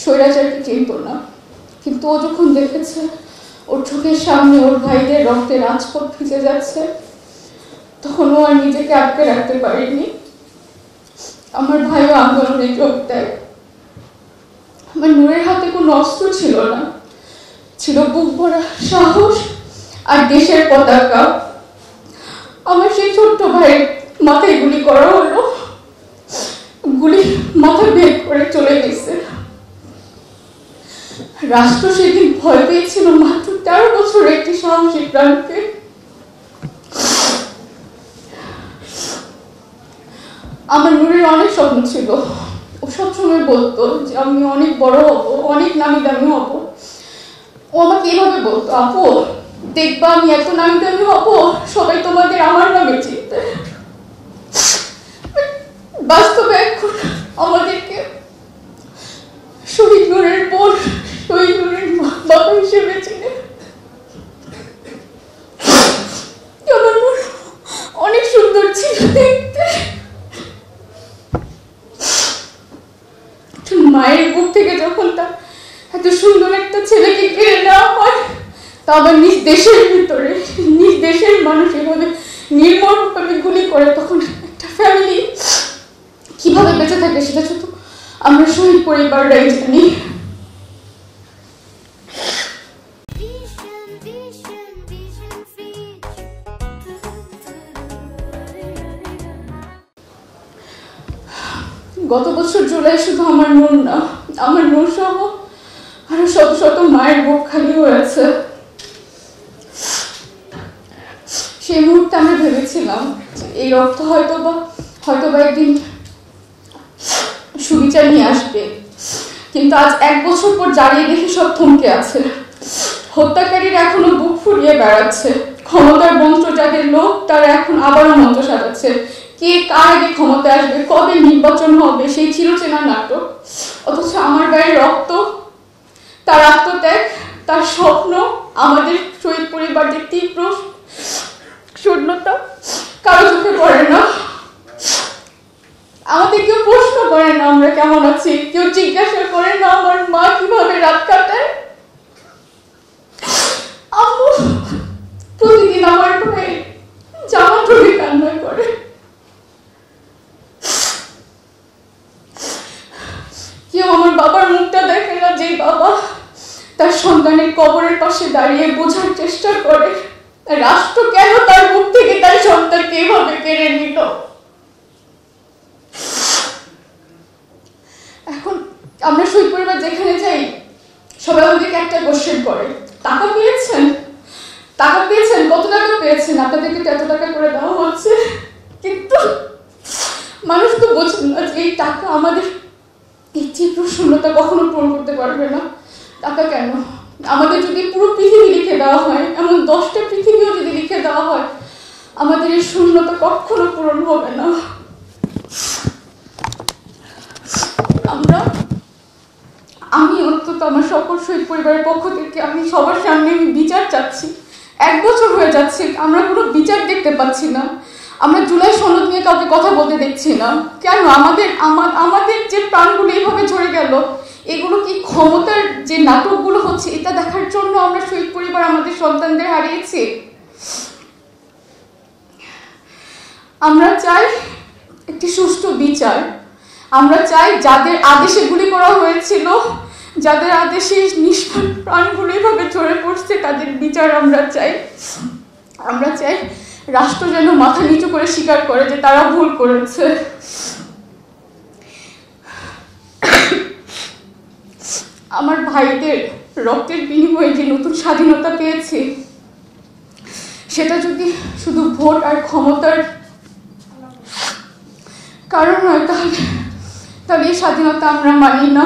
স্বৈরাচারকে চিনত না, কিন্তু ও যখন দেখেছে ওর চোখের সামনে ওর ভাইদের রক্তে রাজপথ ভিজে যাচ্ছে, তখন ও আর নিজেকে আটকে রাখতে পারেনি। আমার ভাইও আন্দোলনে যোগ দেয়। আমার নূরের হাতে কোনো অস্ত্র ছিল না, ছিল বুক ভরা সাহস আর দেশের পতাকা। আমার সেই ছোট্ট ভাইয়ের মাথায় গুলি করা হলো, গুলি মাথা বের করে চলে গেছে। রাষ্ট্র সেদিন ভয় পেয়েছিল মাত্র 13 বছর একটি সাহসী প্রাণকে। আমার নূরের অনেক স্বপ্ন ছিল। ও সবসময় বলতো যে আমি অনেক বড় হব, অনেক নামি দামি হব। ও আমাকে এভাবে বলতো, আপু দেখবা আমি এত নামি দামি হব, সবাই তোমাদের আমার নামে চিনবে। বাস্তবে এখন আমাদেরকে শহীদ নূরের বোন, শহীদ নূরের বাবা হিসেবে চিনে। আমার নূর অনেক সুন্দর ছিল দেখতে। মায়ের বুক থেকে যখন তার এত সুন্দর একটা ছেলেকে কেড়ে নেওয়া হয়, তা আবার নিজ দেশের ভিতরে, নিজ দেশের মানুষ এভাবে নির্মমভাবে গুলি করে, তখন একটা ফ্যামিলি কিভাবে বেঁচে থাকে সেটা শুধু আমরা শহীদ পরিবাররাই জানি। গত বছর জুলাই শুধু আমার নূর না, আমার নূর সহ আরো শত শত মায়ের বুক খালি হয়েছে। সেই মুহূর্তে আমরা ভেবেছিলাম এই রক্ত হয়তোবা একদিন সুবিচার নিয়ে আসবে, কিন্তু আজ 1 বছর পর দাঁড়িয়ে দেখে সব থমকে আছে। হত্যাকারীরা এখনো বুক ফুরিয়ে বেড়াচ্ছে, ক্ষমতার বংশ যাদের লোক তারা এখন আবারও মঞ্চ সাজাচ্ছে। কে কার আগে ক্ষমতায় আসবে, কবে নির্বাচন হবে, সেই চিরচেনা নাটক। অথচ আমার গায়ের রক্ত, তার আত্মত্যাগ, তার স্বপ্ন, আমাদের শহীদ পরিবারদের তীব্র শূন্যতা কারো চোখে পড়ে না। আমাদের কেউ প্রশ্ন করে না আমরা কেমন আছি, কেউ জিজ্ঞাসা করে না আমার মা কিভাবে রাত কাটায়। আম্মু প্রতিদিন আমার ভাই জামা ধরে কান্না করে। কেউ আমার বাবার মুখটা দেখে না, যে বাবা তার সন্তানের কবরের পাশে দাঁড়িয়ে বোঝার চেষ্টা করে রাষ্ট্র কেন তার মুখ থেকে তার সন্তানকে এভাবে কেড়ে নিল। এখন আমরা শহীদ পরিবার যেখানে যাই, সবাই আমাদেরকে একটা কোশ্চেন করে, টাকা পেয়েছেন, টাকা পেয়েছেন, কত টাকা পেয়েছেন, আপনাদেরকে এত টাকা করে দেওয়া হচ্ছে। কিন্তু মানুষ তো বোঝেন না যে এই টাকা আমাদের এই তীব্র শূন্যতা কখনো পূরণ করতে পারবে না। টাকা কেন, আমাদের যদি পুরো পৃথিবী লিখে দেওয়া হয়, এমন 10টা পৃথিবীও যদি লিখে দেওয়া হয়, আমাদের এই শূন্যতা কখনো পূরণ হবে না। আমি অন্তত আমার সকল শহীদ পরিবারের পক্ষ থেকে আমি সবার সামনে বিচার চাচ্ছি। 1 বছর হয়ে যাচ্ছে, আমরা কোনো বিচার দেখতে পাচ্ছি না। আমরা জুলাই সনদ নিয়ে কাউকে কথা বলতে দেখছি না কেন? আমাদের যে প্রাণগুলো এইভাবে ঝরে গেল, এগুলো কি ক্ষমতার যে নাটকগুলো হচ্ছে এটা দেখার জন্য আমরা শহীদ পরিবার আমাদের সন্তানদের হারিয়েছি? আমরা চাই একটি সুষ্ঠু বিচার। আমরা চাই যাদের আদেশে গুলি করা হয়েছিল, যাদের আদেশে নিষ্পাপ প্রাণগুলো এইভাবে ঝরে পড়ছে, তাদের বিচার আমরা চাই। আমরা চাই রাষ্ট্র যেন মাথা নিচু করে স্বীকার করে যে তারা ভুল করেছে। আমার ভাইদের রক্তের বিনিময়ে যে নতুন স্বাধীনতা পেয়েছি, সেটা যদি শুধু ভোট আর ক্ষমতার কারণ হয়, তাহলে এই স্বাধীনতা আমরা মানি না।